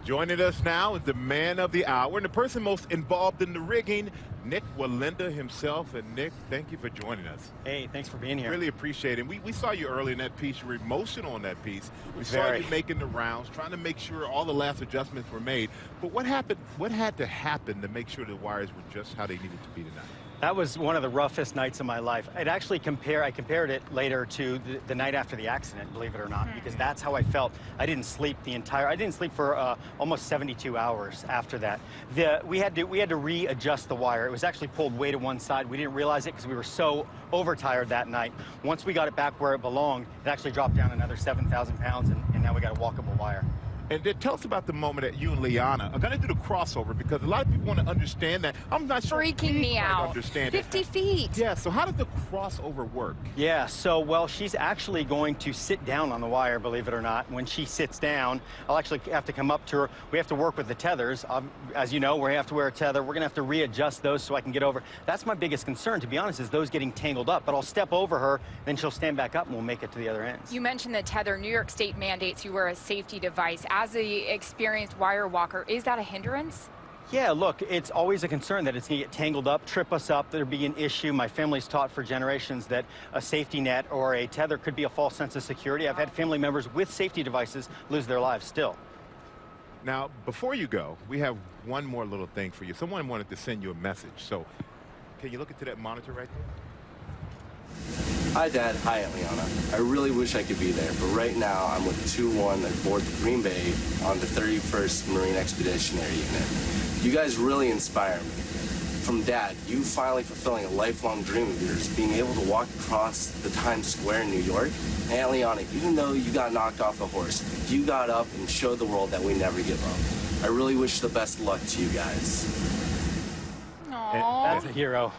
Joining us now is the man of the hour and the person most involved in the rigging, Nik Wallenda himself. And Nik, thank you for joining us. Hey, thanks for being here. Really appreciate it. We saw you early in that piece. You were emotional on that piece. We saw you making the rounds, trying to make sure all the last adjustments were made. But what happened? What had to happen to make sure the wires were just how they needed to be tonight? That was one of the roughest nights of my life. I compared it later to the night after the accident, believe it or not, because that's how I felt. I didn't sleep for almost 72 hours after that. We had to readjust the wire. It was actually pulled way to one side. We didn't realize it because we were so overtired that night. Once we got it back where it belonged, it actually dropped down another 7,000 pounds, and now we got a walkable wire. And then tell us about the moment that you and Lijana are going to do the crossover, because a lot of people want to understand that. I'm not sure. Freaking me out. 50 feet. Yeah, so how does the crossover work? Yeah, so, well, she's actually going to sit down on the wire, believe it or not. When she sits down, I'll actually have to come up to her. We have to work with the tethers. As you know, we have to wear a tether. We're going to have to readjust those so I can get over. That's my biggest concern, to be honest, is those getting tangled up. But I'll step over her, then she'll stand back up, and we'll make it to the other ends. You mentioned the tether. New York State mandates you wear a safety device. As a experienced wire walker, is that a hindrance? Yeah, look, it's always a concern that it's going to get tangled up, trip us up, there'd be an issue. My family's taught for generations that a safety net or a tether could be a false sense of security. I've had family members with safety devices lose their lives still. Now, before you go, we have one more little thing for you. Someone wanted to send you a message, so can you look into that monitor right there? Hi, Dad. Hi, Lijana. I really wish I could be there, but right now I'm with 2-1 aboard the Green Bay on the 31st Marine Expeditionary Unit. You guys really inspire me. From Dad, you finally fulfilling a lifelong dream of yours, being able to walk across the Times Square in New York. And Lijana, even though you got knocked off the horse, you got up and showed the world that we never give up. I really wish the best of luck to you guys. Aww. That's a hero.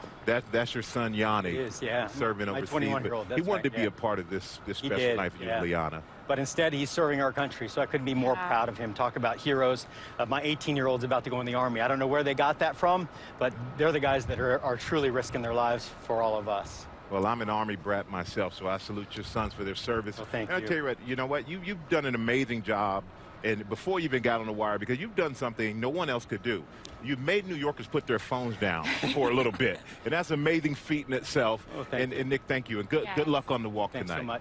That's your son, Yanni. He is, yeah. Serving overseas. My 21-year-old. He wanted to be a part of this special night for you, Lijana. But instead, he's serving our country, so I couldn't be more proud of him. Talk about heroes. My 18-year-old's about to go in the Army. I don't know where they got that from, but they're the guys that are truly risking their lives for all of us. Well, I'm an Army brat myself, so I salute your sons for their service. Well, thank you. And I'll tell you what, you know what? You've done an amazing job. And before you even got on the wire, because you've done something no one else could do. You've made New Yorkers put their phones down for a little bit. And that's an amazing feat in itself. Oh, thank you. And Nik, thank you. And good luck on the walk Thanks tonight. So much.